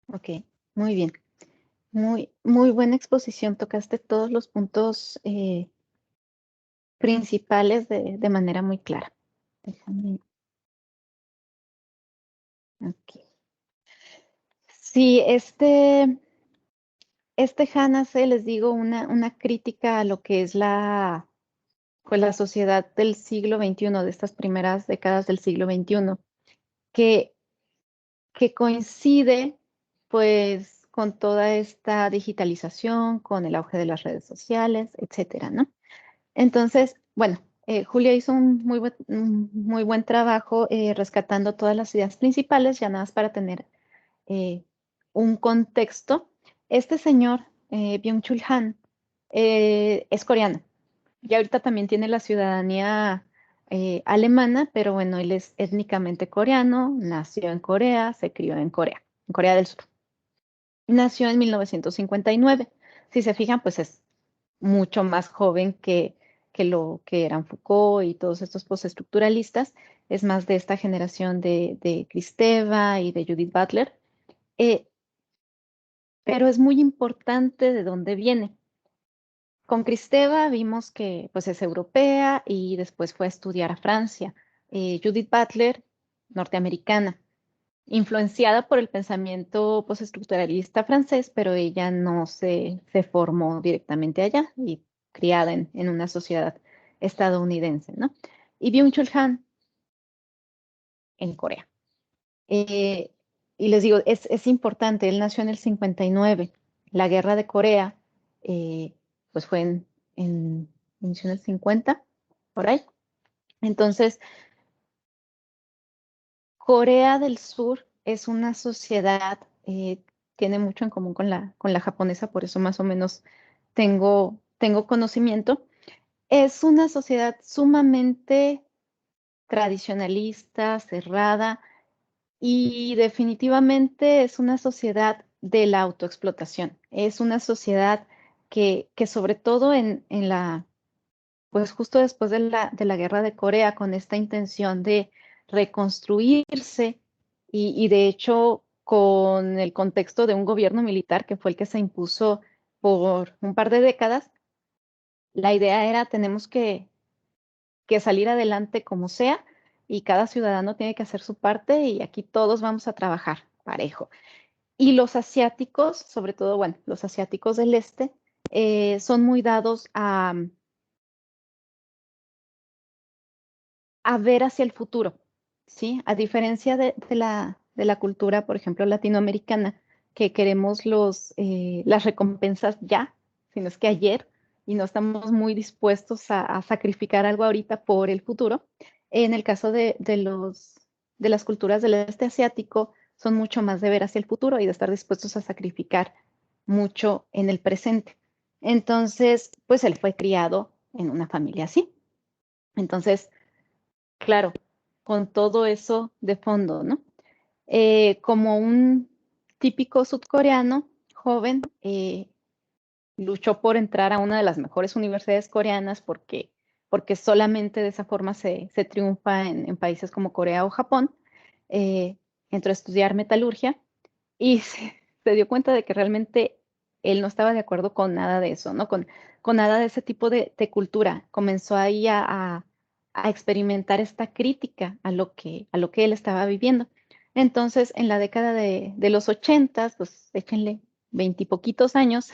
Ok, muy bien. Muy buena exposición. Tocaste todos los puntos principales de manera muy clara. Déjame. Ok. Sí, este Han hace, les digo, una crítica a lo que es pues, la sociedad del siglo XXI, de estas primeras décadas del siglo XXI, que, que coincide pues con toda esta digitalización, con el auge de las redes sociales, etcétera, ¿no? Entonces, bueno, Julia hizo un muy buen trabajo rescatando todas las ideas principales, ya nada más para tener eh, un contexto. Este señor, Byung-Chul Han, es coreano y ahorita también tiene la ciudadanía alemana, pero bueno, él es étnicamente coreano, nació en Corea, se crió en Corea del Sur. Nació en 1959. Si se fijan, pues es mucho más joven que lo que eran Foucault y todos estos postestructuralistas. Es más de esta generación de Kristeva y de Judith Butler. Eh, pero es muy importante de dónde viene. Con Kristeva vimos que pues, es europea y después fue a estudiar a Francia. Judith Butler, norteamericana, influenciada por el pensamiento postestructuralista francés, pero ella no se formó directamente allá y criada en una sociedad estadounidense, ¿no? Y Byung-Chul Han en Corea. Eh, y les digo, es importante, él nació en el 59. La guerra de Corea, pues fue inició en el 50, por ahí. Entonces, Corea del Sur es una sociedad, tiene mucho en común con la japonesa, por eso más o menos tengo conocimiento. Es una sociedad sumamente tradicionalista, cerrada y definitivamente es una sociedad de la autoexplotación. Es una sociedad que sobre todo pues justo después de la guerra de Corea, con esta intención de reconstruirse y de hecho con el contexto de un gobierno militar que fue el que se impuso por un par de décadas, la idea era tenemos que salir adelante como sea y cada ciudadano tiene que hacer su parte y aquí todos vamos a trabajar parejo. Y los asiáticos, sobre todo, bueno, los asiáticos del este, son muy dados a ver hacia el futuro, ¿sí? A diferencia de la cultura, por ejemplo, latinoamericana, que queremos las recompensas ya, sino es que ayer, y no estamos muy dispuestos a sacrificar algo ahorita por el futuro. En el caso de las culturas del este asiático, son mucho más de ver hacia el futuro y de estar dispuestos a sacrificar mucho en el presente. Entonces, pues él fue criado en una familia así. Entonces, claro, con todo eso de fondo, ¿no? Como un típico sudcoreano joven, luchó por entrar a una de las mejores universidades coreanas porque solamente de esa forma se triunfa en países como Corea o Japón. Eh, Entró a estudiar metalurgia y se dio cuenta de que realmente él no estaba de acuerdo con nada de eso, ¿no? Con nada de ese tipo de cultura. Comenzó ahí a experimentar esta crítica a lo que él estaba viviendo. Entonces, en la década de los ochentas, pues échenle veintipoquitos años,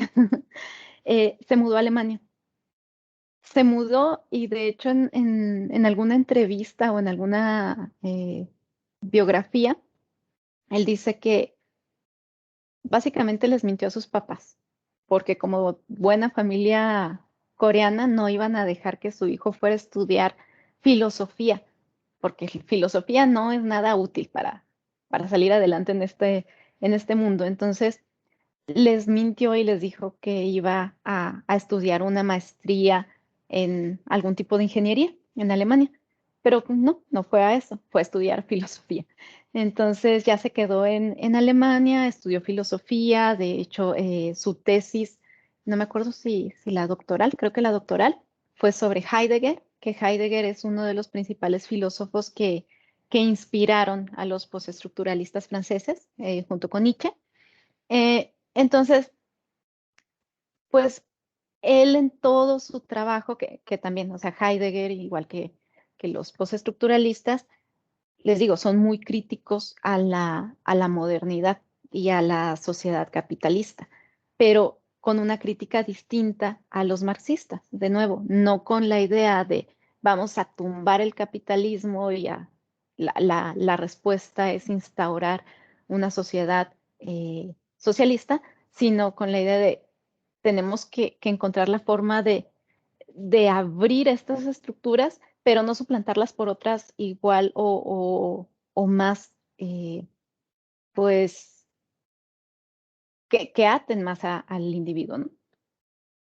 se mudó a Alemania. Se mudó y de hecho en alguna entrevista o en alguna biografía, él dice que básicamente les mintió a sus papás, porque como buena familia coreana no iban a dejar que su hijo fuera a estudiar filosofía, porque filosofía no es nada útil para salir adelante en este mundo. Entonces, les mintió y les dijo que iba a estudiar una maestría en algún tipo de ingeniería en Alemania, pero no fue a eso, fue a estudiar filosofía. Entonces ya se quedó en Alemania, estudió filosofía, de hecho su tesis, no me acuerdo si la doctoral, creo que la doctoral fue sobre Heidegger, que Heidegger es uno de los principales filósofos que inspiraron a los postestructuralistas franceses junto con Nietzsche. Entonces, pues él en todo su trabajo, que también, o sea, Heidegger, igual que los postestructuralistas, les digo, son muy críticos a la modernidad y a la sociedad capitalista, pero con una crítica distinta a los marxistas, de nuevo, no con la idea de vamos a tumbar el capitalismo y la respuesta es instaurar una sociedad socialista, sino con la idea de tenemos que encontrar la forma de abrir estas estructuras, pero no suplantarlas por otras igual o más, pues, que aten más al individuo, ¿no?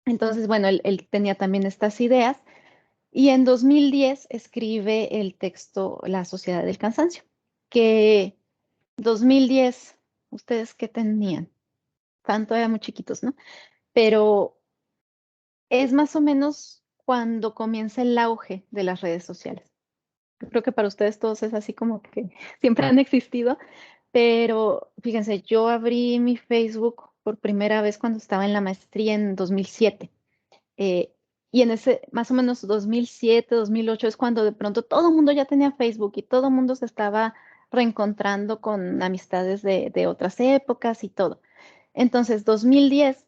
Entonces, bueno, él tenía también estas ideas y en 2010 escribe el texto La Sociedad del Cansancio, que 2010, ¿ustedes qué tenían? Tanto eran muy chiquitos, ¿no? Pero es más o menos cuando comienza el auge de las redes sociales. Yo creo que para ustedes todos es así como que siempre han existido, pero fíjense, yo abrí mi Facebook por primera vez cuando estaba en la maestría en 2007. eh, y en ese, más o menos 2007, 2008 es cuando de pronto todo el mundo ya tenía Facebook y todo el mundo se estaba reencontrando con amistades de otras épocas y todo. Entonces, 2010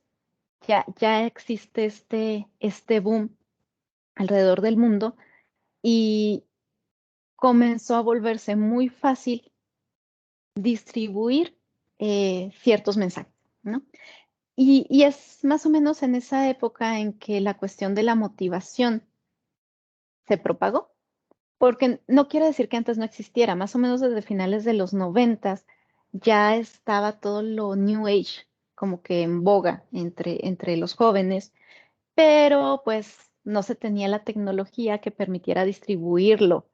ya existe este boom alrededor del mundo y comenzó a volverse muy fácil distribuir ciertos mensajes, ¿no? Y es más o menos en esa época en que la cuestión de la motivación se propagó, porque no quiere decir que antes no existiera, más o menos desde finales de los 90 ya estaba todo lo New Age como que en boga entre los jóvenes, pero pues no se tenía la tecnología que permitiera distribuirlo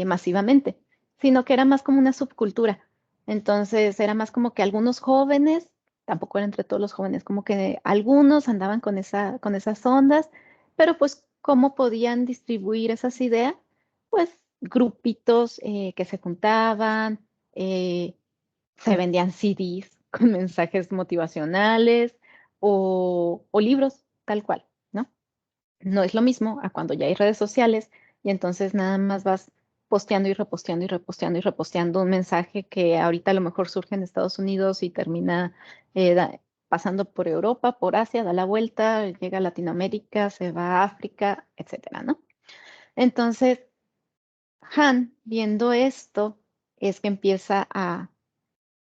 masivamente, sino que era más como una subcultura. Entonces era más como que algunos jóvenes, tampoco era entre todos los jóvenes, como que algunos andaban con esas ondas, pero pues cómo podían distribuir esas ideas, pues grupitos que se juntaban, eh, se vendían CDs con mensajes motivacionales o libros, tal cual, ¿no? No es lo mismo a cuando ya hay redes sociales y entonces nada más vas posteando y reposteando y reposteando y reposteando un mensaje que ahorita a lo mejor surge en Estados Unidos y termina pasando por Europa, por Asia, da la vuelta, llega a Latinoamérica, se va a África, etcétera, ¿no? Entonces, Han, viendo esto, es que empieza a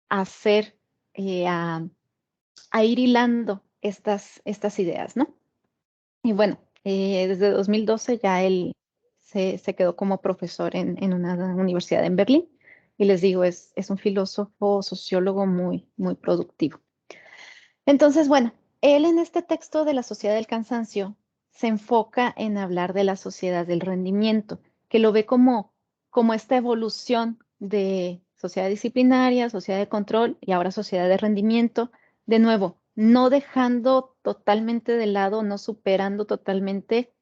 hacer, a ir hilando estas ideas, ¿no? Y bueno, desde 2012 ya él se quedó como profesor en una universidad en Berlín. Y les digo, es un filósofo, sociólogo muy productivo. Entonces, bueno, él en este texto de la sociedad del cansancio se enfoca en hablar de la sociedad del rendimiento, que lo ve como esta evolución de sociedad disciplinaria, sociedad de control y ahora sociedad de rendimiento. De nuevo, no dejando totalmente de lado, no superando totalmente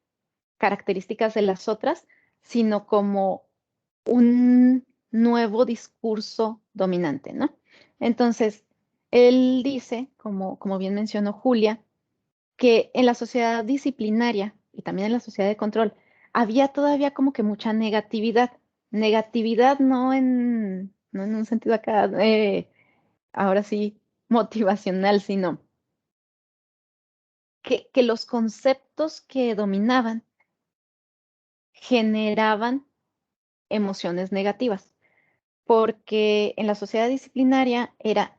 características de las otras, sino como un nuevo discurso dominante, ¿no? Entonces, él dice, como bien mencionó Julia, que en la sociedad disciplinaria y también en la sociedad de control había todavía como que mucha negatividad. Negatividad no en un sentido acá, ahora sí, motivacional, sino que los conceptos que dominaban generaban emociones negativas, porque en la sociedad disciplinaria era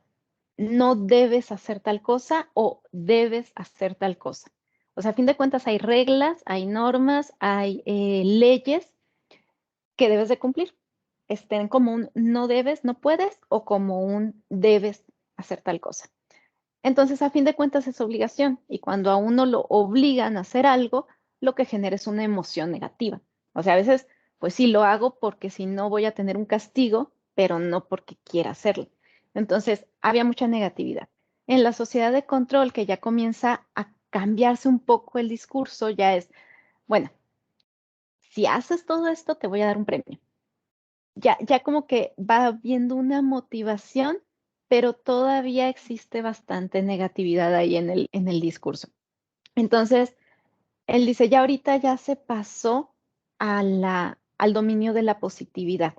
no debes hacer tal cosa o debes hacer tal cosa. O sea, a fin de cuentas hay reglas, hay normas, hay leyes que debes de cumplir. Estén como un no debes, no puedes o como un debes hacer tal cosa. Entonces, a fin de cuentas es obligación y cuando a uno lo obligan a hacer algo, lo que genera es una emoción negativa. O sea, a veces, pues sí, lo hago porque si no voy a tener un castigo, pero no porque quiera hacerlo. Entonces, había mucha negatividad. En la sociedad de control, que ya comienza a cambiarse un poco el discurso, ya es, bueno, si haces todo esto, te voy a dar un premio. Ya como que va viendo una motivación pero todavía existe bastante negatividad ahí en el discurso. Entonces, él dice, ya ahorita ya se pasó al dominio de la positividad.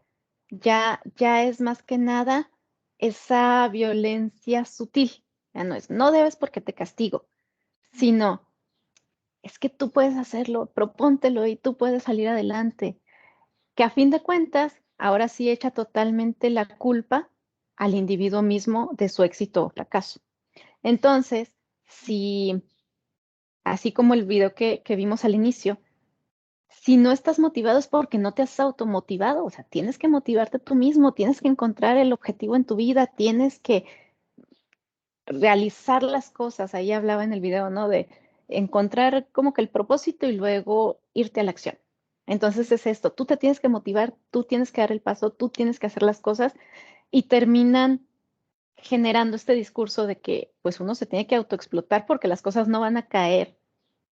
Ya es más que nada esa violencia sutil. Ya no es, no debes porque te castigo, sino es que tú puedes hacerlo, propóntelo y tú puedes salir adelante. Que a fin de cuentas, ahora sí echa totalmente la culpa al individuo mismo de su éxito o fracaso. Entonces, si, así como el video que vimos al inicio, si no estás motivado es porque no te has automotivado, o sea, tienes que motivarte tú mismo, tienes que encontrar el objetivo en tu vida, tienes que realizar las cosas. Ahí hablaba en el video, ¿no? De encontrar como que el propósito y luego irte a la acción. Entonces es esto, tú te tienes que motivar, tú tienes que dar el paso, tú tienes que hacer las cosas y terminan generando este discurso de que pues uno se tiene que autoexplotar porque las cosas no van a caer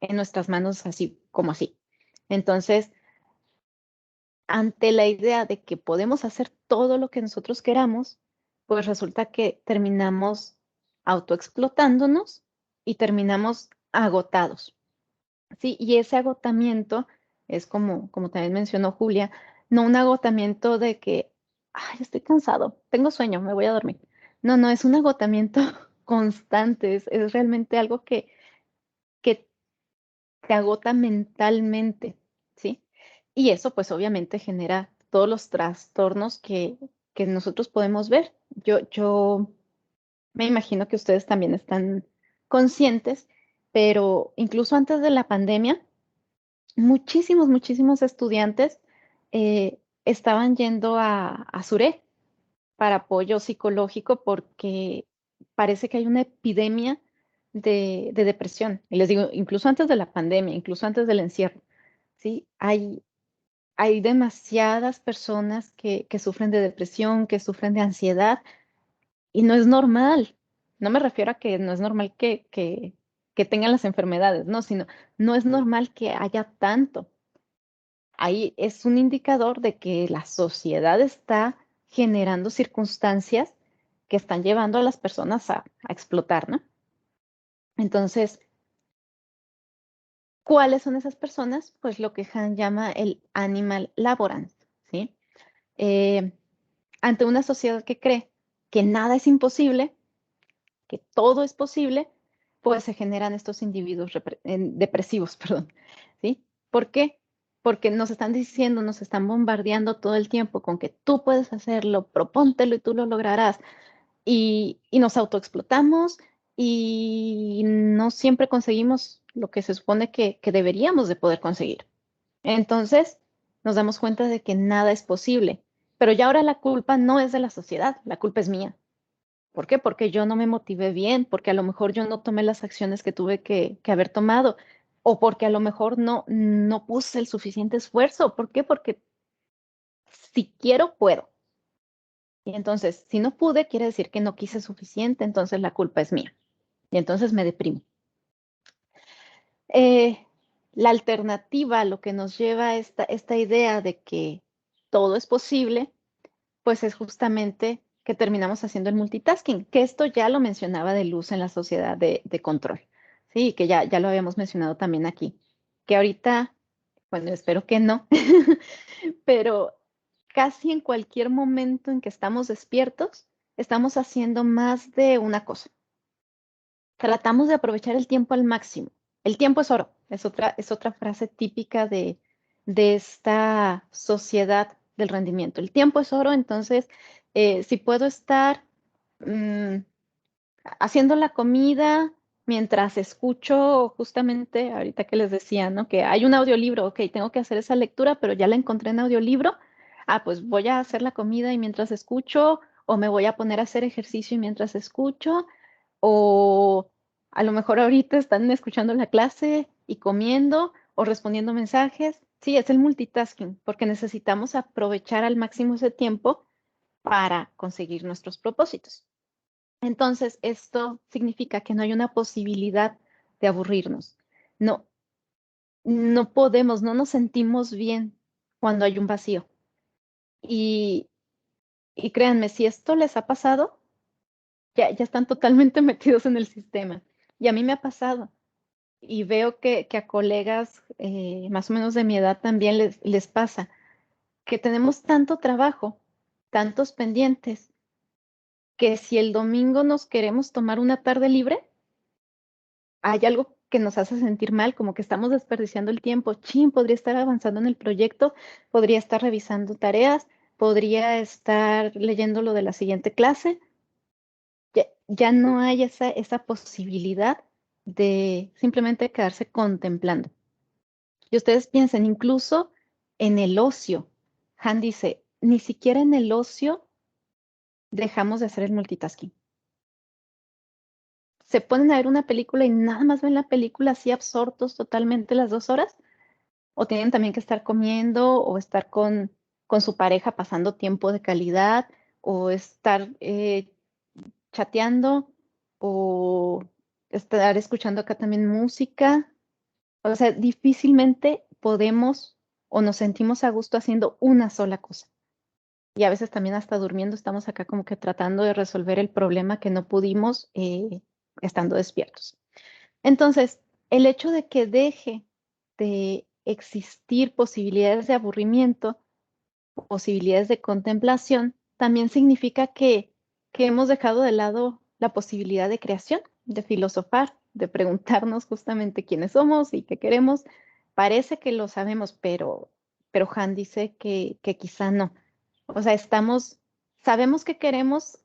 en nuestras manos así como así. Entonces, ante la idea de que podemos hacer todo lo que nosotros queramos, pues resulta que terminamos autoexplotándonos y terminamos agotados, ¿sí? Y ese agotamiento es como también mencionó Julia, no un agotamiento de que, ay, estoy cansado, tengo sueño, me voy a dormir. No, no, es un agotamiento constante, es realmente algo que te agota mentalmente, ¿sí? Y eso pues obviamente genera todos los trastornos que nosotros podemos ver. Yo me imagino que ustedes también están conscientes, pero incluso antes de la pandemia, muchísimos estudiantes estaban yendo a SURE para apoyo psicológico porque parece que hay una epidemia de depresión. Y les digo, incluso antes de la pandemia, incluso antes del encierro, ¿sí? Hay demasiadas personas que sufren de depresión, que sufren de ansiedad, y no es normal. No me refiero a que no es normal que tengan las enfermedades, no, sino no es normal que haya tanto. Ahí es un indicador de que la sociedad está generando circunstancias que están llevando a las personas a explotar, ¿no? Entonces, ¿cuáles son esas personas? Pues lo que Han llama el animal laborant, ¿sí? Eh, ante una sociedad que cree que nada es imposible, que todo es posible, pues se generan estos individuos depresivos, perdón, ¿sí? ¿Por qué? Porque nos están diciendo, nos están bombardeando todo el tiempo con que tú puedes hacerlo, propóntelo y tú lo lograrás. Y nos autoexplotamos y no siempre conseguimos lo que se supone que deberíamos de poder conseguir. Entonces, nos damos cuenta de que nada es posible. Pero ya ahora la culpa no es de la sociedad, la culpa es mía. ¿Por qué? Porque yo no me motivé bien, porque a lo mejor yo no tomé las acciones que tuve que haber tomado, o porque a lo mejor no puse el suficiente esfuerzo. ¿Por qué? Porque si quiero, puedo. Y entonces, si no pude, quiere decir que no quise suficiente, entonces la culpa es mía. Y entonces me deprimo. Eh, la alternativa, lo que nos lleva a esta idea de que todo es posible, pues es justamente que terminamos haciendo el multitasking, que esto ya lo mencionaba de Luz en la sociedad de control, sí, que ya lo habíamos mencionado también aquí, que ahorita, bueno, espero que no, pero casi en cualquier momento en que estamos despiertos, estamos haciendo más de una cosa. Tratamos de aprovechar el tiempo al máximo. El tiempo es oro, es otra frase típica de esta sociedad del rendimiento. El tiempo es oro, entonces, si puedo estar mm, haciendo la comida mientras escucho justamente, ahorita que les decía, ¿no? Que hay un audiolibro, ok, tengo que hacer esa lectura, pero ya la encontré en audiolibro. Ah, pues voy a hacer la comida y mientras escucho, o me voy a poner a hacer ejercicio y mientras escucho, o a lo mejor ahorita están escuchando la clase y comiendo o respondiendo mensajes. Sí, es el multitasking, porque necesitamos aprovechar al máximo ese tiempo para conseguir nuestros propósitos. Entonces, esto significa que no hay una posibilidad de aburrirnos. No, no podemos, no nos sentimos bien cuando hay un vacío. Y, y créanme, si esto les ha pasado, ya están totalmente metidos en el sistema. Y a mí me ha pasado. Y veo que a colegas más o menos de mi edad también les pasa, que tenemos tanto trabajo, tantos pendientes, que si el domingo nos queremos tomar una tarde libre, hay algo que nos hace sentir mal, como que estamos desperdiciando el tiempo. Chin, podría estar avanzando en el proyecto, podría estar revisando tareas, podría estar leyendo lo de la siguiente clase. Ya no hay esa posibilidad de simplemente quedarse contemplando. Y ustedes piensen incluso en el ocio. Han dice, ni siquiera en el ocio dejamos de hacer el multitasking. Se ponen a ver una película y nada más ven la película así absortos totalmente las 2 horas, o tienen también que estar comiendo o estar con su pareja pasando tiempo de calidad, o estar chateando, o estar escuchando acá también música. O sea, difícilmente podemos o nos sentimos a gusto haciendo una sola cosa. Y a veces también hasta durmiendo estamos acá como que tratando de resolver el problema que no pudimos estando despiertos. Entonces, el hecho de que deje de existir posibilidades de aburrimiento, posibilidades de contemplación, también significa que hemos dejado de lado la posibilidad de creación, de filosofar, de preguntarnos justamente quiénes somos y qué queremos. Parece que lo sabemos, pero Han dice que quizá no. O sea, sabemos que queremos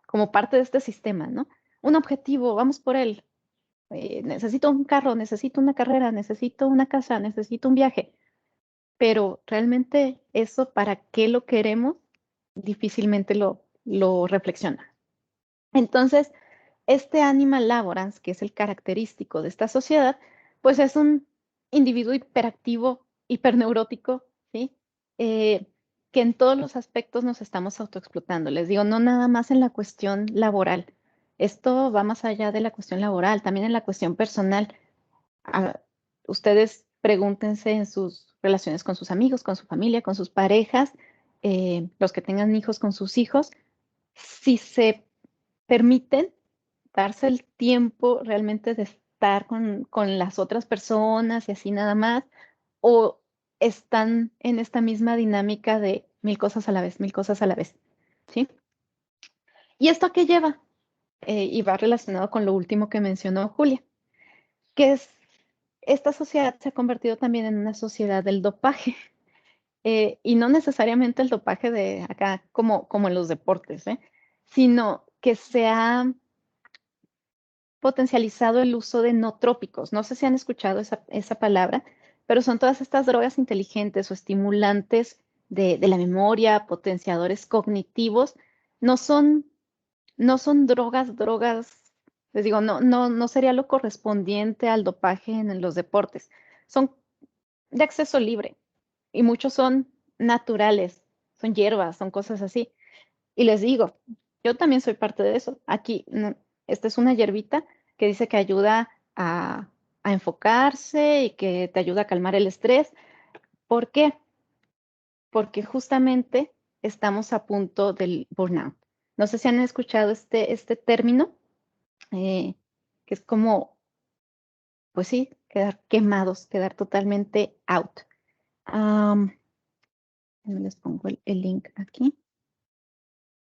como parte de este sistema, ¿no? Un objetivo, vamos por él. Necesito un carro, necesito una carrera, necesito una casa, necesito un viaje, pero realmente eso para qué lo queremos, difícilmente lo reflexiona. Entonces, este animal laborans, que es el característico de esta sociedad, pues es un individuo hiperactivo, hiperneurótico, ¿sí? Eh, que en todos los aspectos nos estamos autoexplotando. Les digo, no nada más en la cuestión laboral. Esto va más allá de la cuestión laboral, también en la cuestión personal. Ah, ustedes pregúntense en sus relaciones con sus amigos, con su familia, con sus parejas, los que tengan hijos con sus hijos, si se permiten darse el tiempo realmente de estar con las otras personas y así nada más, o están en esta misma dinámica de mil cosas a la vez, mil cosas a la vez, ¿sí? ¿Y esto a qué lleva? Y va relacionado con lo último que mencionó Julia, que es, esta sociedad se ha convertido también en una sociedad del dopaje, y no necesariamente el dopaje de acá como en los deportes, sino que se ha potencializado el uso de no trópicos. No sé si han escuchado esa palabra, pero son todas estas drogas inteligentes o estimulantes de la memoria, potenciadores cognitivos. No son, no son drogas, les digo, no sería lo correspondiente al dopaje en los deportes. Son de acceso libre y muchos son naturales, son hierbas, son cosas así. Y les digo, yo también soy parte de eso. Aquí, esta es una hierbita que dice que ayuda a enfocarse y que te ayuda a calmar el estrés. ¿Por qué? Porque justamente estamos a punto del burnout. No sé si han escuchado este término, eh, que es como, pues sí, quedar quemados, quedar totalmente out. Les pongo el link aquí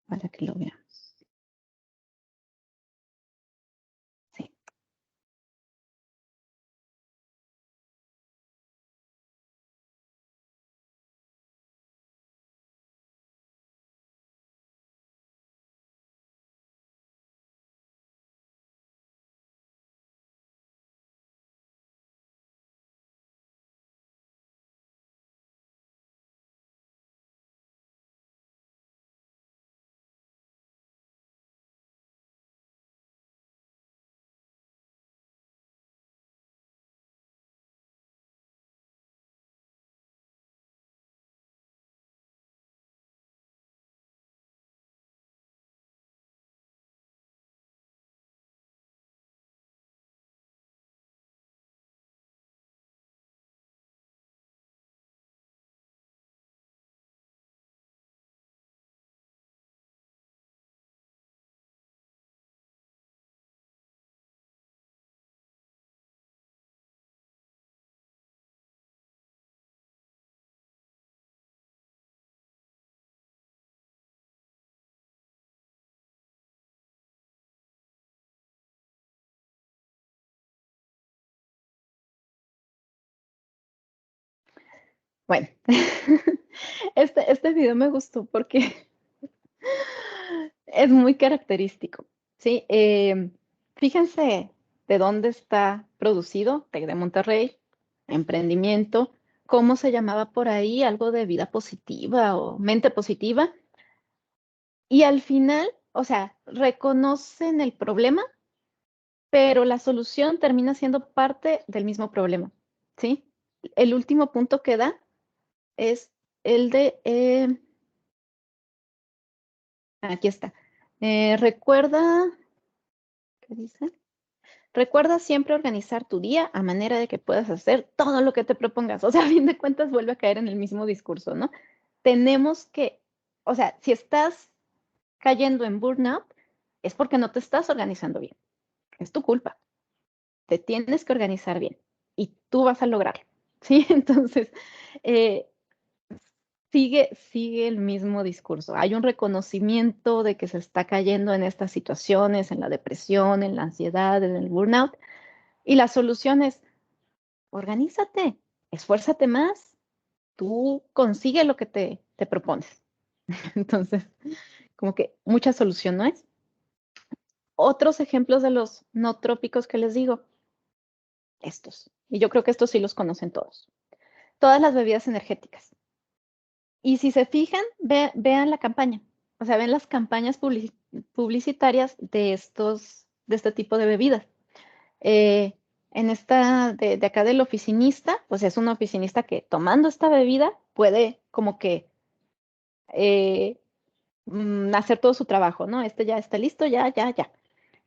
para que lo vean. Sí. Bueno, este video me gustó porque es muy característico, ¿sí? Fíjense de dónde está producido, TEC de Monterrey, emprendimiento, cómo se llamaba por ahí, algo de vida positiva o mente positiva, y al final, o sea, reconocen el problema, pero la solución termina siendo parte del mismo problema, ¿sí? El último punto que da es el de, aquí está, recuerda, ¿qué dice? Recuerda siempre organizar tu día a manera de que puedas hacer todo lo que te propongas. O sea, a fin de cuentas vuelve a caer en el mismo discurso, ¿no? Tenemos que, o sea, si estás cayendo en burnout, es porque no te estás organizando bien. Es tu culpa. Te tienes que organizar bien y tú vas a lograrlo, ¿sí? Entonces, eh, sigue el mismo discurso. Hay un reconocimiento de que se está cayendo en estas situaciones, en la depresión, en la ansiedad, en el burnout, y la solución es organízate, esfuérzate más, tú consigue lo que te propones. Entonces, como que mucha solución no es. Otros ejemplos de los no trópicos que les digo, estos. Y yo creo que estos sí los conocen todos. Todas las bebidas energéticas. Y si se fijan, vean la campaña. O sea, ven las campañas publicitarias de este tipo de bebidas. Eh, en esta de acá del oficinista, pues es un oficinista que tomando esta bebida puede como que hacer todo su trabajo, ¿no? Este ya está listo, ya.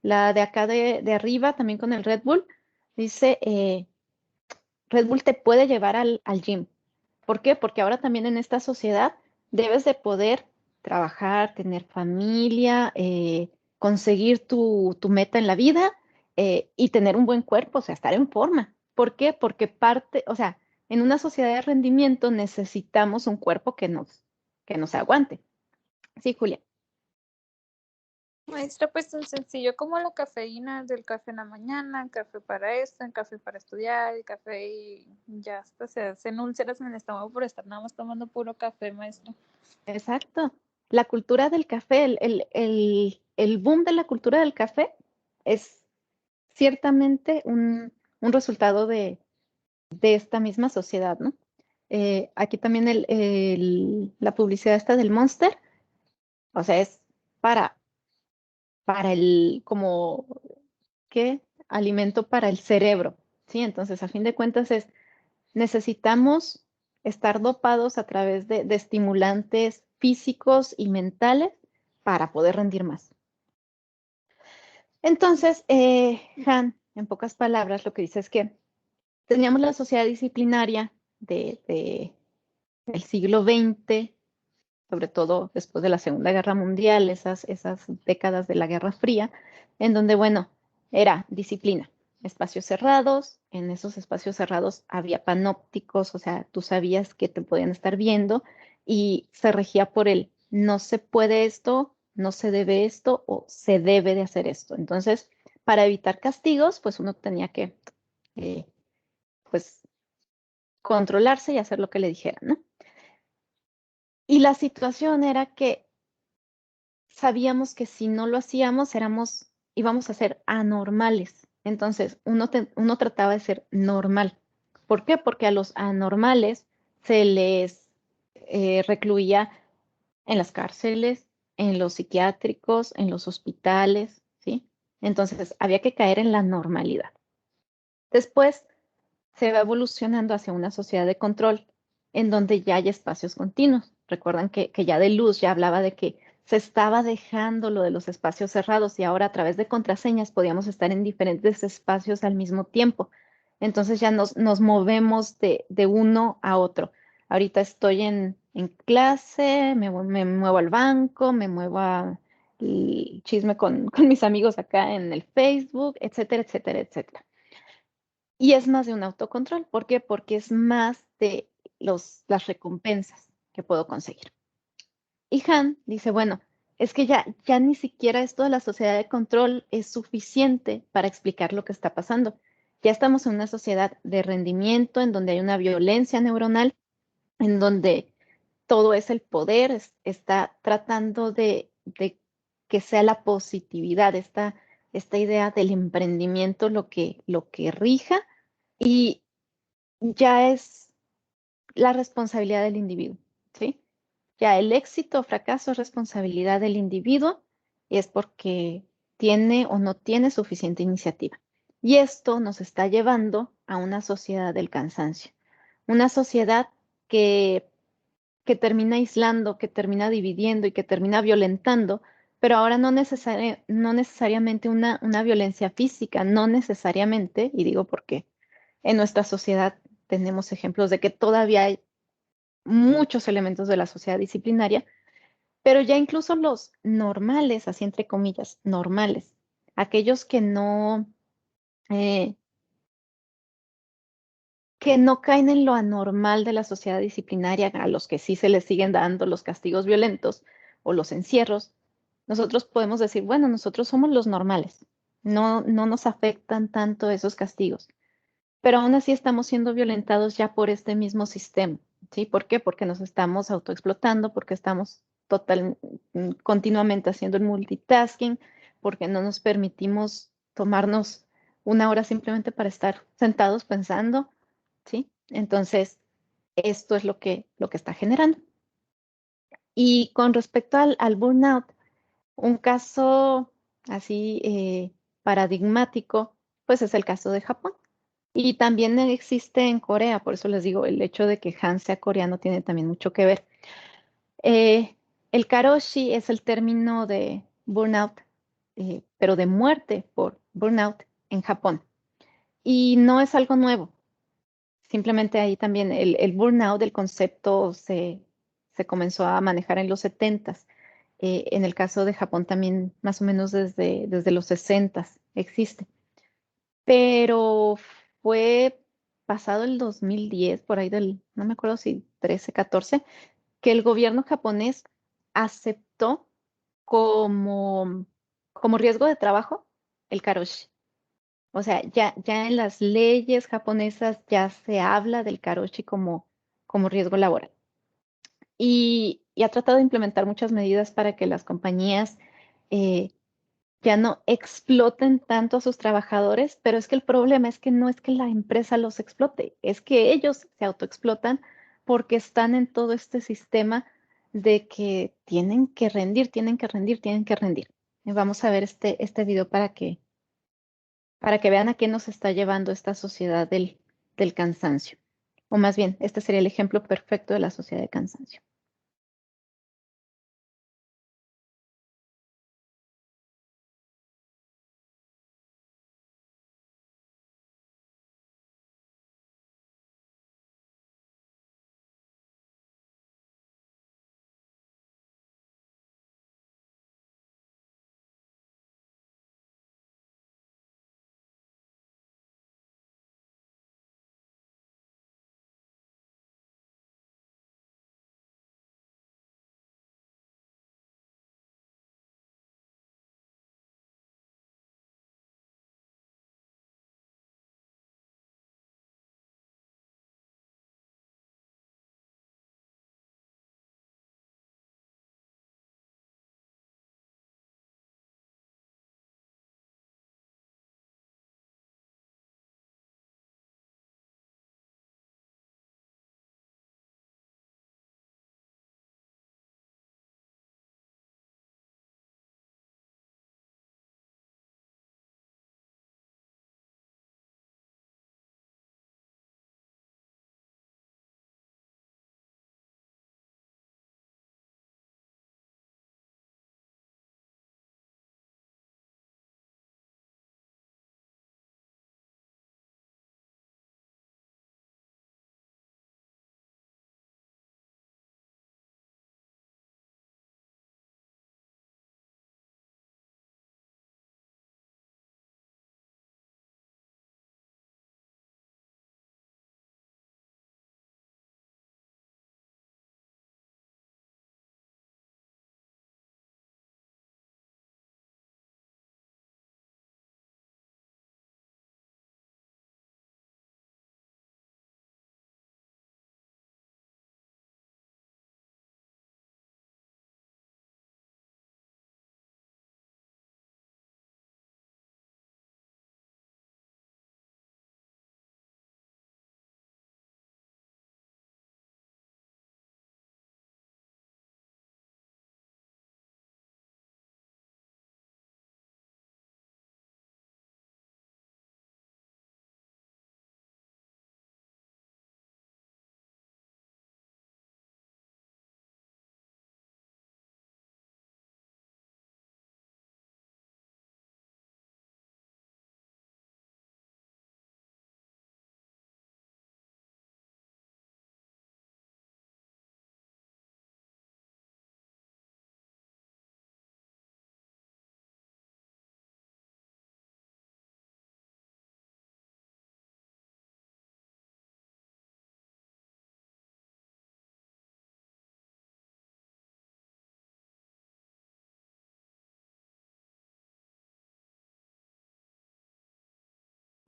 La de acá de arriba, también con el Red Bull, dice, Red Bull te puede llevar al gym. ¿Por qué? Porque ahora también en esta sociedad debes de poder trabajar, tener familia, conseguir tu meta en la vida y tener un buen cuerpo, o sea, estar en forma. ¿Por qué? Porque parte, o sea, en una sociedad de rendimiento necesitamos un cuerpo que nos aguante. Sí, Julia. Maestra, pues tan sencillo como la cafeína, del café en la mañana, el café para esto, el café para estudiar, el café y ya hasta se hacen úlceras en el estómago por estar nada más tomando puro café, maestra. Exacto. La cultura del café, el boom de la cultura del café es ciertamente un resultado de esta misma sociedad, ¿no? Aquí también la publicidad esta del Monster, o sea, es para, para como, ¿qué? Alimento para el cerebro, ¿sí? Entonces, a fin de cuentas necesitamos estar dopados a través de estimulantes físicos y mentales para poder rendir más. Entonces, en pocas palabras, lo que dice es que teníamos la sociedad disciplinaria del siglo XX, sobre todo después de la Segunda Guerra Mundial, esas décadas de la Guerra Fría, en donde, bueno, era disciplina, espacios cerrados, en esos espacios cerrados había panópticos, o sea, tú sabías que te podían estar viendo y se regía por el no se puede esto, no se debe esto o se debe de hacer esto. Entonces, para evitar castigos, pues uno tenía que, eh, pues, controlarse y hacer lo que le dijeran, ¿no? Y la situación era que sabíamos que si no lo hacíamos, íbamos a ser anormales. Entonces, uno trataba de ser normal. ¿Por qué? Porque a los anormales se les recluía en las cárceles, en los psiquiátricos, en los hospitales, ¿sí? Entonces, había que caer en la normalidad. Después se va evolucionando hacia una sociedad de control en donde ya hay espacios continuos. Recuerdan que ya de luz ya hablaba de que se estaba dejando lo de los espacios cerrados y ahora a través de contraseñas podíamos estar en diferentes espacios al mismo tiempo. Entonces ya nos movemos de uno a otro. Ahorita estoy en clase, me muevo al banco, me muevo a chisme con mis amigos acá en el Facebook, etcétera, etcétera, etcétera. Y es más de un autocontrol. ¿Por qué? Porque es más de las recompensas que puedo conseguir. Y Han dice, bueno, es que ya ni siquiera esto de la sociedad de control es suficiente para explicar lo que está pasando. Ya estamos en una sociedad de rendimiento en donde hay una violencia neuronal en donde todo es el poder, está tratando de que sea la positividad, esta idea del emprendimiento lo que rija y ya es la responsabilidad del individuo, ¿sí? Ya el éxito o fracaso es responsabilidad del individuo y es porque tiene o no tiene suficiente iniciativa. Y esto nos está llevando a una sociedad del cansancio, una sociedad que, que termina aislando, que termina dividiendo y que termina violentando, pero ahora no necesariamente una violencia física, no necesariamente, y digo porque en nuestra sociedad tenemos ejemplos de que todavía hay muchos elementos de la sociedad disciplinaria, pero ya incluso los normales, así entre comillas, normales, aquellos eh, que no caen en lo anormal de la sociedad disciplinaria, a los que sí se les siguen dando los castigos violentos o los encierros, nosotros podemos decir, bueno, nosotros somos los normales, no nos afectan tanto esos castigos, pero aún así estamos siendo violentados ya por este mismo sistema, ¿sí? ¿Por qué? Porque nos estamos autoexplotando, porque estamos continuamente haciendo el multitasking, porque no nos permitimos tomarnos una hora simplemente para estar sentados pensando, ¿sí? Entonces, esto es lo que está generando. Y con respecto al burnout, un caso así paradigmático, pues es el caso de Japón. Y también existe en Corea, por eso les digo, el hecho de que Han sea coreano tiene también mucho que ver. Eh, el karoshi es el término de burnout, pero de muerte por burnout en Japón. Y no es algo nuevo. Simplemente ahí también el burnout, el concepto se comenzó a manejar en los 70s. En el caso de Japón también más o menos desde los 60s existe. Pero fue pasado el 2010, por ahí no me acuerdo si 13, 14, que el gobierno japonés aceptó como, como riesgo de trabajo el karoshi. O sea, ya en las leyes japonesas ya se habla del karoshi como riesgo laboral. Y ha tratado de implementar muchas medidas para que las compañías eh, ya no exploten tanto a sus trabajadores, pero es que el problema es que no es que la empresa los explote, es que ellos se autoexplotan porque están en todo este sistema de que tienen que rendir, tienen que rendir, tienen que rendir. Vamos a ver este video para que vean a qué nos está llevando esta sociedad del cansancio. O más bien, este sería el ejemplo perfecto de la sociedad de cansancio.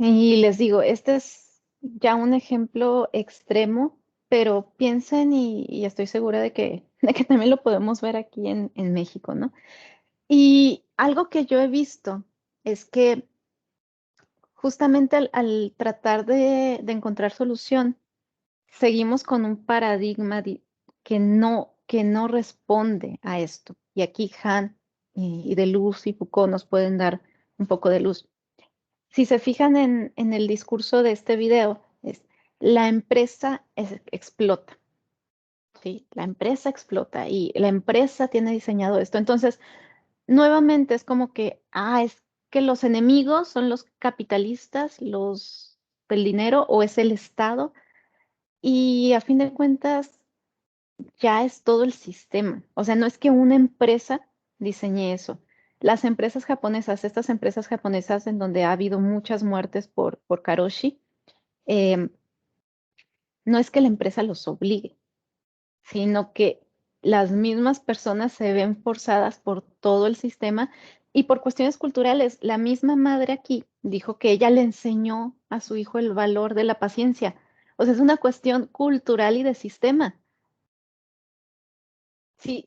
Y les digo, este es ya un ejemplo extremo, pero piensen y estoy segura de que, de que también lo podemos ver aquí en México, ¿no? Y algo que yo he visto es que justamente al tratar de encontrar solución, seguimos con un paradigma que no responde a esto. Y aquí Han y Deleuze y Foucault nos pueden dar un poco de luz. Si se fijan en el discurso de este video, es la empresa explota, ¿sí? La empresa explota y la empresa tiene diseñado esto. Entonces, nuevamente es como que, es que los enemigos son los capitalistas, los del dinero o es el Estado. Y a fin de cuentas, ya es todo el sistema. O sea, no es que una empresa diseñe eso. Las empresas japonesas, estas empresas japonesas en donde ha habido muchas muertes por karoshi, eh, no es que la empresa los obligue, sino que las mismas personas se ven forzadas por todo el sistema y por cuestiones culturales. La misma madre aquí dijo que ella le enseñó a su hijo el valor de la paciencia. O sea, es una cuestión cultural y de sistema.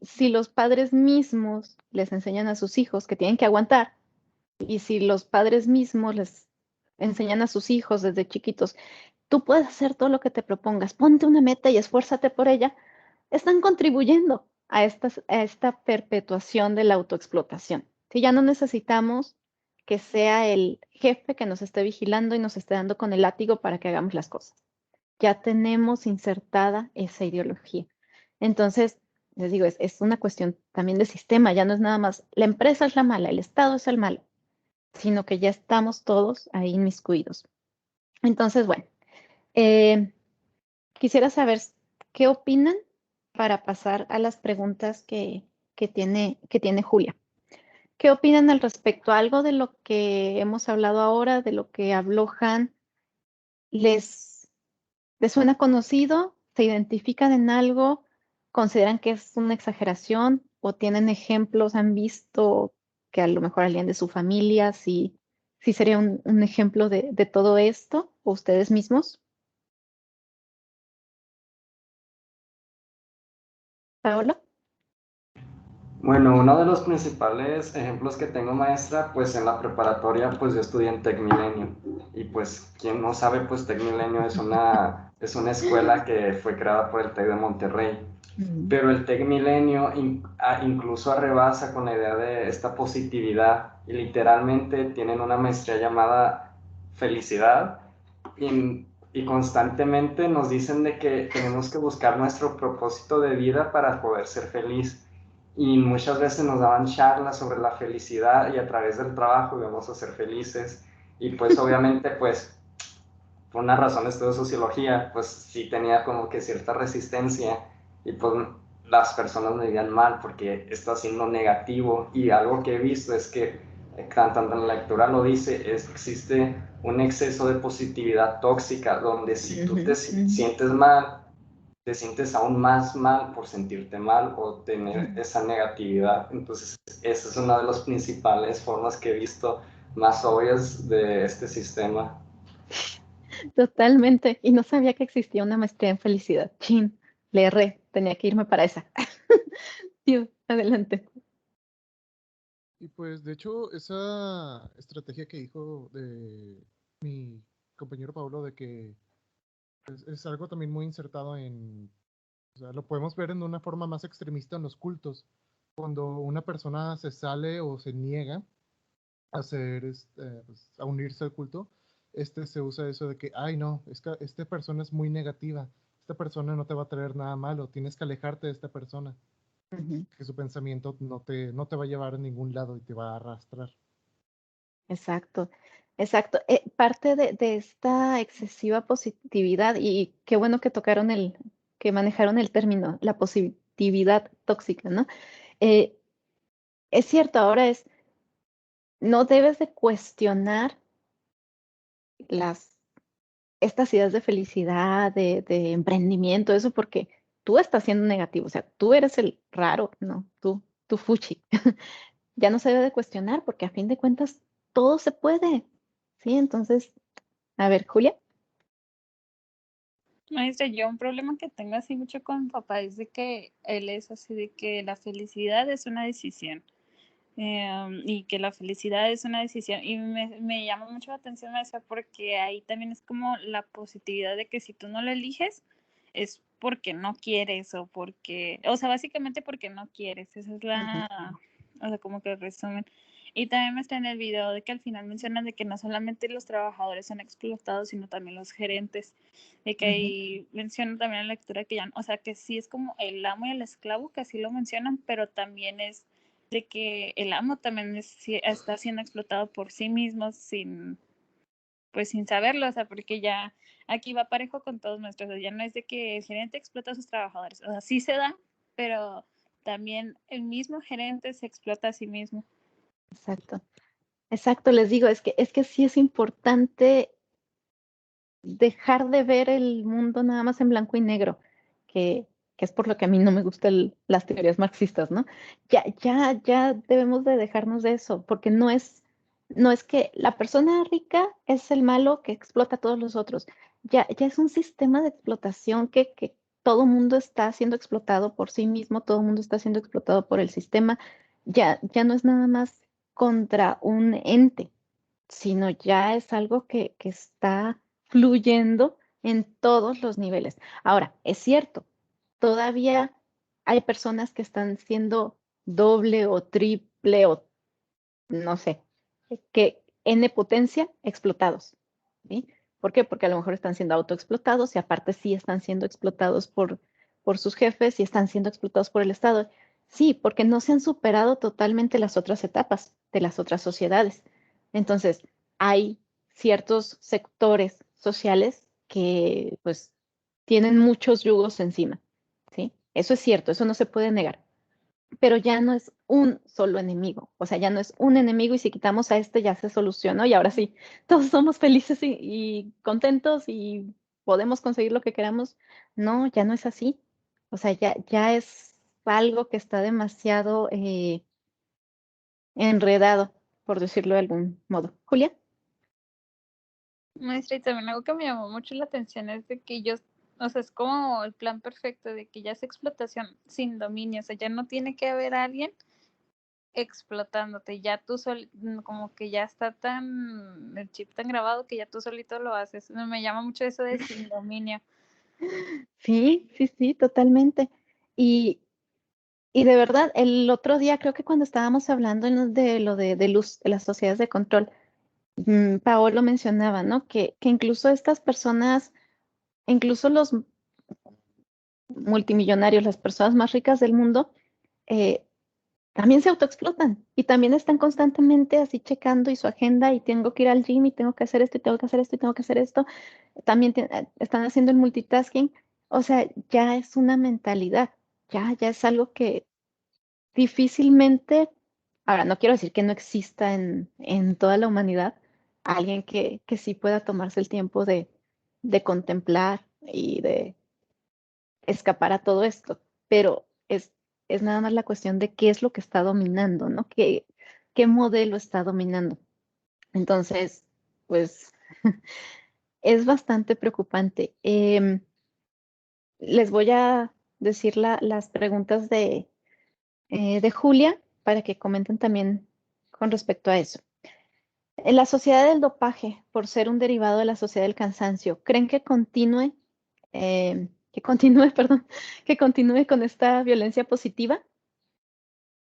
Si los padres mismos les enseñan a sus hijos que tienen que aguantar, y si los padres mismos les enseñan a sus hijos desde chiquitos, tú puedes hacer todo lo que te propongas, ponte una meta y esfuérzate por ella, están contribuyendo a esta perpetuación de la autoexplotación. Si ya no necesitamos que sea el jefe que nos esté vigilando y nos esté dando con el látigo para que hagamos las cosas. Ya tenemos insertada esa ideología. Entonces, les digo, es una cuestión también de sistema, ya no es nada más, la empresa es la mala, el Estado es el malo, sino que ya estamos todos ahí inmiscuidos. Entonces, bueno, eh, quisiera saber qué opinan para pasar a las preguntas que tiene Julia. ¿Qué opinan al respecto? ¿Algo de lo que hemos hablado ahora, de lo que habló Han, les, les suena conocido? ¿Se identifican en algo? ¿Consideran que es una exageración? ¿O tienen ejemplos? ¿Han visto que a lo mejor alguien de su familia sí sería un ejemplo de todo esto? ¿O ustedes mismos? Paola. Bueno, uno de los principales ejemplos que tengo, maestra, pues en la preparatoria, pues yo estudié en Tecmilenio. Y pues, quien no sabe, pues Tecmilenio es una escuela que fue creada por el TEC de Monterrey. Mm. Pero el Tecmilenio incluso arrebasa con la idea de esta positividad y literalmente tienen una maestría llamada felicidad y constantemente nos dicen de que tenemos que buscar nuestro propósito de vida para poder ser feliz. Y muchas veces nos daban charlas sobre la felicidad y a través del trabajo íbamos a ser felices. Y pues obviamente pues por una razón estudio sociología, pues sí tenía como que cierta resistencia y pues las personas me veían mal porque está siendo negativo y algo que he visto es que tanto en la lectura lo dice, existe un exceso de positividad tóxica donde si tú te sientes mal, te sientes aún más mal por sentirte mal o tener esa negatividad. Entonces, esa es una de las principales formas que he visto más obvias de este sistema. Totalmente. Y no sabía que existía una maestría en felicidad. Chin, le erré. Tenía que irme para esa. Dios, adelante. Y pues de hecho esa estrategia que dijo de mi compañero Pablo de que es algo también muy insertado en, o sea, lo podemos ver en una forma más extremista en los cultos, cuando una persona se sale o se niega a hacer, pues, a unirse al culto, se usa eso de que, ay no, es que esta persona es muy negativa, esta persona no te va a traer nada malo, tienes que alejarte de esta persona, Ujú. que su pensamiento no te va a llevar a ningún lado y te va a arrastrar. Exacto, exacto. Parte de esta excesiva positividad, y qué bueno que tocaron que manejaron el término, la positividad tóxica, ¿no? Eh, es cierto, ahora no debes de cuestionar las, estas ideas de felicidad, de emprendimiento, eso porque tú estás siendo negativo, o sea, tú eres el raro, ¿no? Tú fuchi. Ya no se debe de cuestionar porque a fin de cuentas todo se puede, ¿sí? Entonces, A ver, Julia. Maestra, yo un problema que tengo así mucho con mi papá es de que él es así de que la felicidad es una decisión. Y que la felicidad es una decisión. Y me llama mucho la atención, maestra, porque ahí también es como la positividad de que si tú no lo eliges, es porque no quieres o porque, o sea, básicamente porque no quieres. Esa es la, o sea, como que el resumen. Y también me está en el video de que al final mencionan de que no solamente los trabajadores son explotados, sino también los gerentes. De que ahí mencionan también en la lectura que ya, o sea, que sí es como el amo y el esclavo, que así lo mencionan, pero también es de que el amo también está siendo explotado por sí mismo sin, pues sin saberlo, o sea, porque ya aquí va parejo con todos nuestros, ya no es de que el gerente explota a sus trabajadores, o sea, sí se da, pero también el mismo gerente se explota a sí mismo. Exacto. Exacto, les digo, es que sí es importante dejar de ver el mundo nada más en blanco y negro, que es por lo que a mí no me gustan las teorías marxistas, ¿no? Ya debemos de dejarnos de eso, porque no es que la persona rica es el malo que explota a todos los otros. Ya es un sistema de explotación que todo mundo está siendo explotado por sí mismo, todo mundo está siendo explotado por el sistema. Ya no es nada más contra un ente, sino ya es algo que está fluyendo en todos los niveles. Ahora, es cierto, todavía hay personas que están siendo doble o triple o no sé, que N potencia explotados. ¿Sí? ¿Por qué? Porque a lo mejor están siendo autoexplotados y aparte sí están siendo explotados por sus jefes y están siendo explotados por el Estado. Sí, porque no se han superado totalmente las otras etapas de las otras sociedades. Entonces, hay ciertos sectores sociales que pues tienen muchos yugos encima. ¿Sí? Eso es cierto, eso no se puede negar, pero ya no es un solo enemigo, o sea, ya no es un enemigo y si quitamos a este ya se solucionó y ahora sí, todos somos felices y contentos y podemos conseguir lo que queramos. No, ya no es así. O sea, ya es algo que está demasiado enredado, por decirlo de algún modo. Julia. Maestra, y también algo que me llamó mucho la atención es de que ellos, o sea, es como el plan perfecto de que ya es explotación sin dominio, o sea, ya no tiene que haber alguien explotándote, ya tú como que ya está tan, el chip tan grabado que ya tú solito lo haces. Me llama mucho eso de sin dominio. Sí, totalmente. Y, y de verdad, el otro día creo que cuando estábamos hablando de lo de luz, de las sociedades de control, Paolo mencionaba, ¿no? Que incluso estas personas, incluso los multimillonarios, las personas más ricas del mundo, eh, también se autoexplotan y también están constantemente así checando y su agenda y tengo que ir al gym y tengo que hacer esto y tengo que hacer esto y tengo que hacer esto. También están haciendo el multitasking. O sea, ya es una mentalidad, ya es algo que difícilmente, ahora no quiero decir que no exista en toda la humanidad alguien que sí pueda tomarse el tiempo de contemplar y de escapar a todo esto, pero es nada más la cuestión de qué es lo que está dominando, ¿no? ¿Qué modelo está dominando? Entonces, pues es bastante preocupante. Les voy a decir las preguntas de Julia para que comenten también con respecto a eso. En la sociedad del dopaje, por ser un derivado de la sociedad del cansancio, ¿creen perdón, que continúe con esta violencia positiva?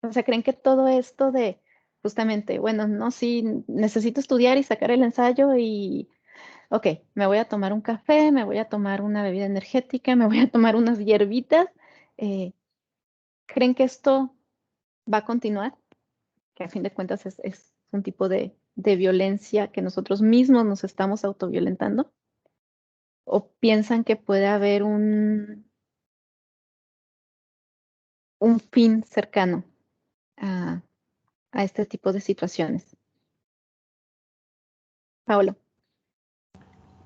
O sea, ¿creen que todo esto de justamente, bueno, no, sí, necesito estudiar y sacar el ensayo y, ok, me voy a tomar un café, me voy a tomar una bebida energética, me voy a tomar unas hierbitas, eh, ¿creen que esto va a continuar? Que a fin de cuentas es un tipo de violencia que nosotros mismos nos estamos autoviolentando. ¿O piensan que puede haber un fin cercano a, a este tipo de situaciones? Paolo.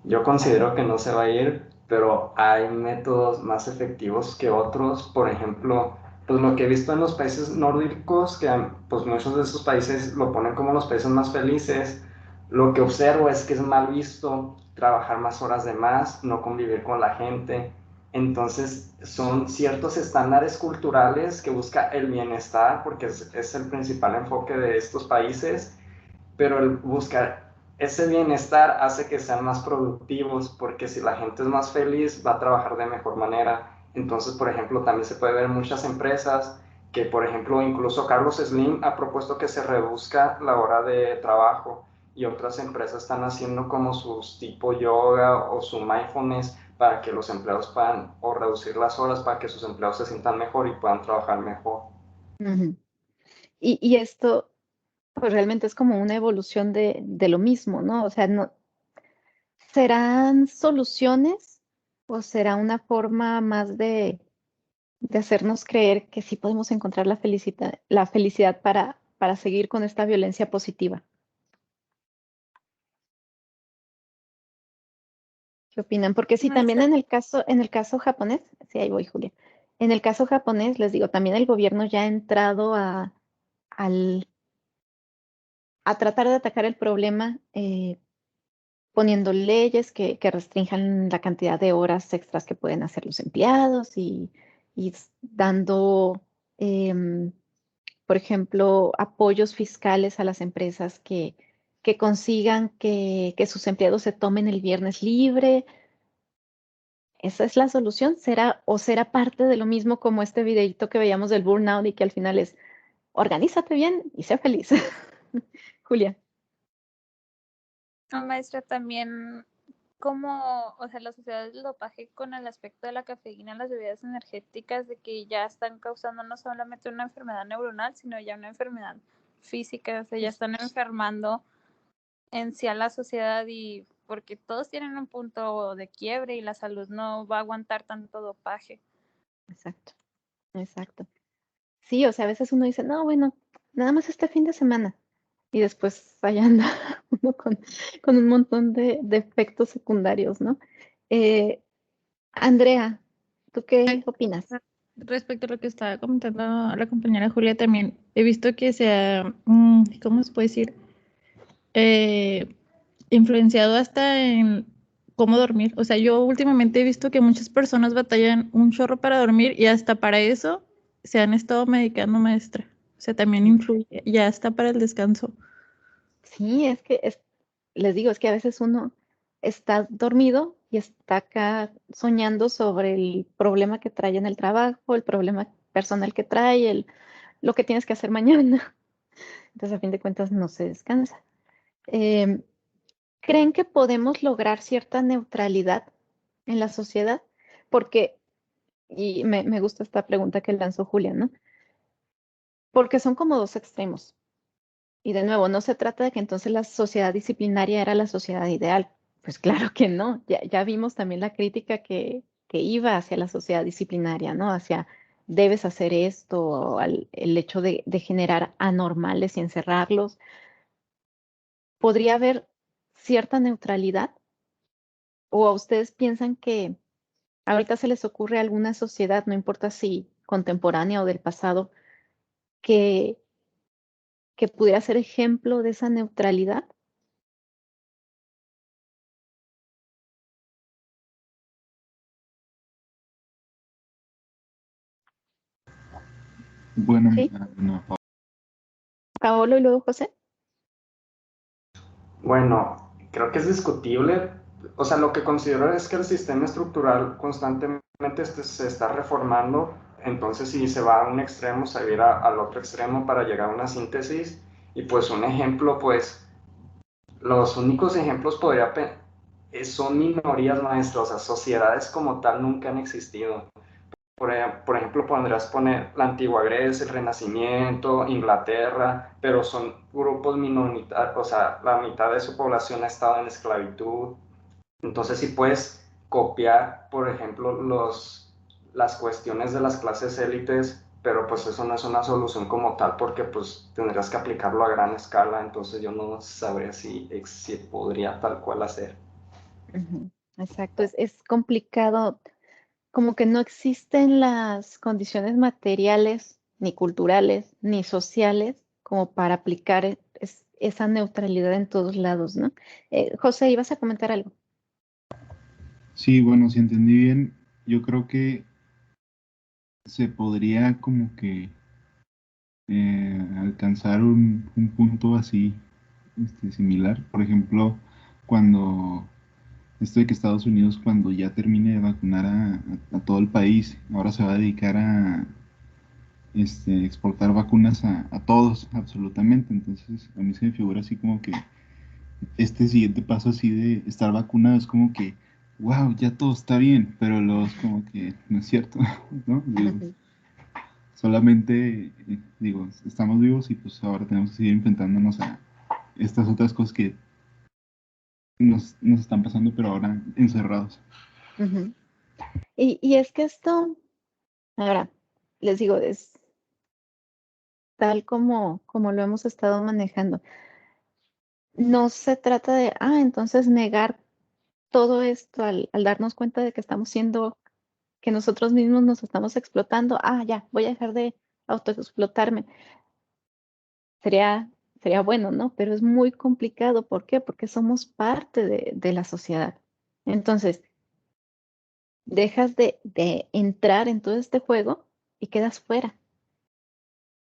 Yo considero que no se va a ir, pero hay métodos más efectivos que otros. Por ejemplo, pues lo que he visto en los países nórdicos, que pues muchos de esos países lo ponen como los países más felices, Lo que observo es que es mal visto trabajar más horas de más, no convivir con la gente. Entonces son ciertos estándares culturales que busca el bienestar, porque es el principal enfoque de estos países, pero el buscar ese bienestar hace que sean más productivos, porque si la gente es más feliz, va a trabajar de mejor manera. Entonces, por ejemplo, también se puede ver en muchas empresas que, por ejemplo, incluso Carlos Slim ha propuesto que se reduzca la hora de trabajo, y otras empresas están haciendo como sus tipo yoga o su mindfulness para que los empleados puedan, o reducir las horas para que sus empleados se sientan mejor y puedan trabajar mejor. Ujú. Y esto, pues realmente es como una evolución de lo mismo, ¿no? O sea, no, ¿serán soluciones o será una forma más de hacernos creer que sí podemos encontrar la felicidad para seguir con esta violencia positiva? ¿Qué opinan? Porque sí, también Maestra, en el caso japonés, sí, ahí voy, Julia. En el caso japonés, les digo, también el gobierno ya ha entrado al- a tratar de atacar el problema, poniendo leyes que restrinjan la cantidad de horas extras que pueden hacer los empleados y dando, em, por ejemplo, apoyos fiscales a las empresas que consigan que sus empleados se tomen el viernes libre. ¿Esa es la solución? ¿Será o será parte de lo mismo como este videito que veíamos del burnout y que al final es organízate bien y sé feliz? Julia. no, maestra, también como, o sea, la sociedad del dopaje con el aspecto de la cafeína en las bebidas energéticas, de que ya están causando no solamente una enfermedad neuronal, sino ya una enfermedad física, o sea, ya están enfermando en sí a la sociedad, y porque todos tienen un punto de quiebre y la salud no va a aguantar tanto dopaje. Exacto, exacto. Sí, o sea, a veces uno dice, no, bueno, nada más este fin de semana. Y después allá anda uno con un montón de efectos secundarios, ¿no? Eh, Andrea, ¿tú qué opinas? Respecto a lo que estaba comentando la compañera Julia, también he visto que se ha, ¿cómo se puede decir? Eh, Influenciado hasta en cómo dormir. O sea, yo últimamente he visto que muchas personas batallan un chorro para dormir y hasta para eso se han estado medicando, maestra. O sea, también influye, ya está para el descanso. Sí, les digo, es que a veces uno está dormido y está acá soñando sobre el problema que trae en el trabajo, el problema personal que trae, lo que tienes que hacer mañana. Entonces, a fin de cuentas, no se descansa. Em, ¿Creen que podemos lograr cierta neutralidad en la sociedad? Porque, y me gusta esta pregunta que lanzó Julia, ¿no? Porque son como dos extremos. Y de nuevo, no se trata de que entonces la sociedad disciplinaria era la sociedad ideal. Pues claro que no. Ya vimos también la crítica que iba hacia la sociedad disciplinaria, ¿no? Hacia debes hacer esto, o el hecho de generar anormales y encerrarlos. ¿Podría haber cierta neutralidad? ¿O a ustedes piensan que ahorita se les ocurre alguna sociedad, no importa si contemporánea o del pasado, que, que pudiera ser ejemplo de esa neutralidad? Bueno, ¿Sí? no, Paolo y luego José. Bueno, creo que es discutible. O sea, lo que considero es que el sistema estructural constantemente se está reformando. Entonces, si se va a un extremo, se irá al otro extremo para llegar a una síntesis. Y pues un ejemplo, pues los únicos ejemplos son minorías, maestros. O sea, sociedades como tal nunca han existido. Por ejemplo, podrías poner la antigua Grecia, el Renacimiento, Inglaterra, pero son grupos minoritarios, o sea, la mitad de su población ha estado en esclavitud. Entonces, si puedes copiar, por ejemplo, las cuestiones de las clases élites, pero pues eso no es una solución como tal, porque pues tendrías que aplicarlo a gran escala. Entonces yo no sabría si podría tal cual hacer. Ujú, exacto, es complicado, como que no existen las condiciones materiales, ni culturales, ni sociales, como para aplicar esa neutralidad en todos lados, ¿no? José, ¿ibas a comentar algo? Sí, bueno, si entendí bien, yo creo que se podría como que alcanzar un punto así, similar. Por ejemplo, cuando esto de que Estados Unidos, cuando ya termine de vacunar a todo el país, ahora se va a dedicar a exportar vacunas a todos, absolutamente. Entonces, a mí se me figura así como que este siguiente paso así de estar vacunado es como que, wow, ya todo está bien, pero luego es como que no es cierto, ¿no? Digo, solamente, digo, estamos vivos y pues ahora tenemos que seguir enfrentándonos a estas otras cosas que nos están pasando, pero ahora encerrados. Ujú. Y es que esto, ahora, les digo, es tal como lo hemos estado manejando. No se trata de, entonces negar todo esto al darnos cuenta de que estamos siendo, que nosotros mismos nos estamos explotando. Ya, voy a dejar de autoexplotarme. Sería bueno, ¿no? Pero es muy complicado. ¿Por qué? Porque somos parte de la sociedad. Entonces, dejas de entrar en todo este juego y quedas fuera.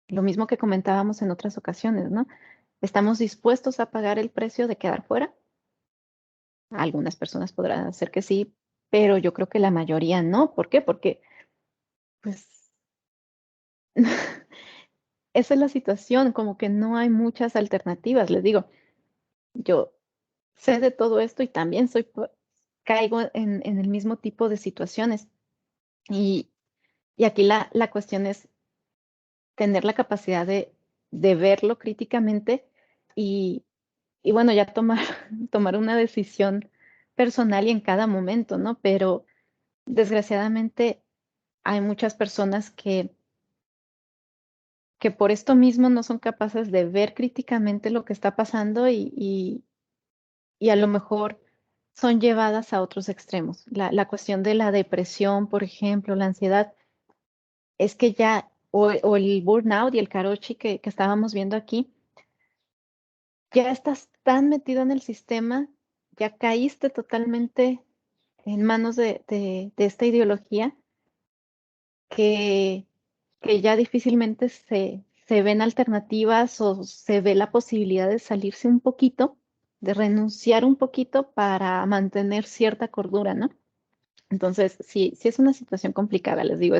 Lo mismo que comentábamos en otras ocasiones, ¿no? ¿Estamos dispuestos a pagar el precio de quedar fuera? Algunas personas podrán hacer que sí, pero yo creo que la mayoría no. ¿Por qué? Porque, pues, esa es la situación, como que no hay muchas alternativas. Les digo, yo sé de todo esto y también caigo en el mismo tipo de situaciones. Y, y aquí la cuestión es tener la capacidad de verlo críticamente y, y bueno, ya tomar una decisión personal y en cada momento, ¿no? Pero desgraciadamente hay muchas personas que por esto mismo no son capaces de ver críticamente lo que está pasando y a lo mejor son llevadas a otros extremos. La cuestión de la depresión, por ejemplo, la ansiedad, es que ya, o el burnout y el karoshi que estábamos viendo aquí, ya estás tan metido en el sistema, ya caíste totalmente en manos de esta ideología que, que ya difícilmente se ven alternativas o se ve la posibilidad de salirse un poquito, de renunciar un poquito para mantener cierta cordura, ¿no? Entonces, sí es una situación complicada, les digo,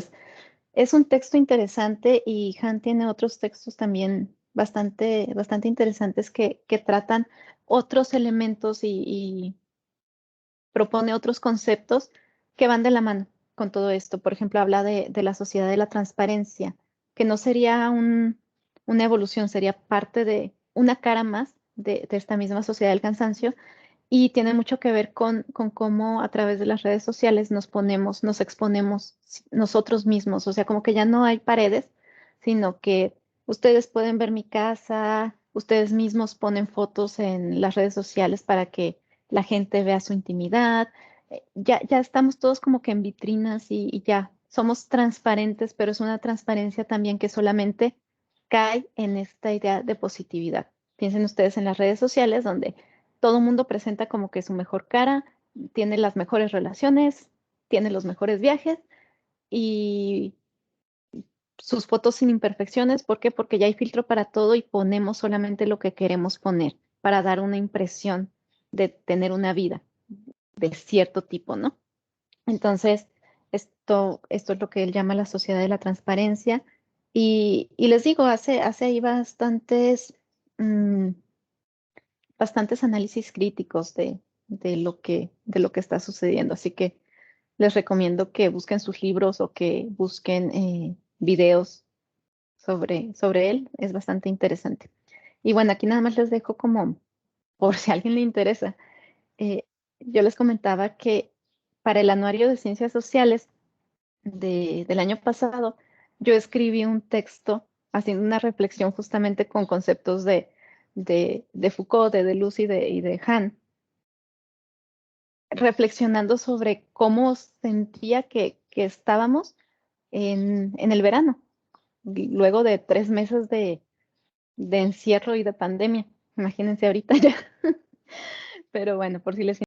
es un texto interesante y Han tiene otros textos también bastante interesantes que tratan otros elementos y propone otros conceptos que van de la mano con todo esto. Por ejemplo, habla de la sociedad de la transparencia, que no sería una evolución, sería parte de una cara más de esta misma sociedad del cansancio y tiene mucho que ver con cómo a través de las redes sociales nos exponemos nosotros mismos. O sea, como que ya no hay paredes, sino que ustedes pueden ver mi casa, ustedes mismos ponen fotos en las redes sociales para que la gente vea su intimidad. Ya estamos todos como que en vitrinas y ya somos transparentes, pero es una transparencia también que solamente cae en esta idea de positividad. Piensen ustedes en las redes sociales donde todo el mundo presenta como que su mejor cara, tiene las mejores relaciones, tiene los mejores viajes y sus fotos sin imperfecciones. ¿Por qué? Porque ya hay filtro para todo y ponemos solamente lo que queremos poner para dar una impresión de tener una vida de cierto tipo, ¿no? Entonces, esto es lo que él llama la sociedad de la transparencia. Y les digo, hace ahí mm, bastantes análisis críticos de lo que está sucediendo. Así que les recomiendo que busquen sus libros o que busquen videos sobre él. Es bastante interesante. Y bueno, aquí nada más les dejo como por si a alguien le interesa. eh, yo les comentaba que para el anuario de ciencias sociales del año pasado, yo escribí un texto haciendo una reflexión justamente con conceptos de Foucault, de Deleuze y de Han, reflexionando sobre cómo sentía que estábamos en el verano, luego de 3 meses de encierro y de pandemia. Imagínense ahorita ya. Pero bueno, por si les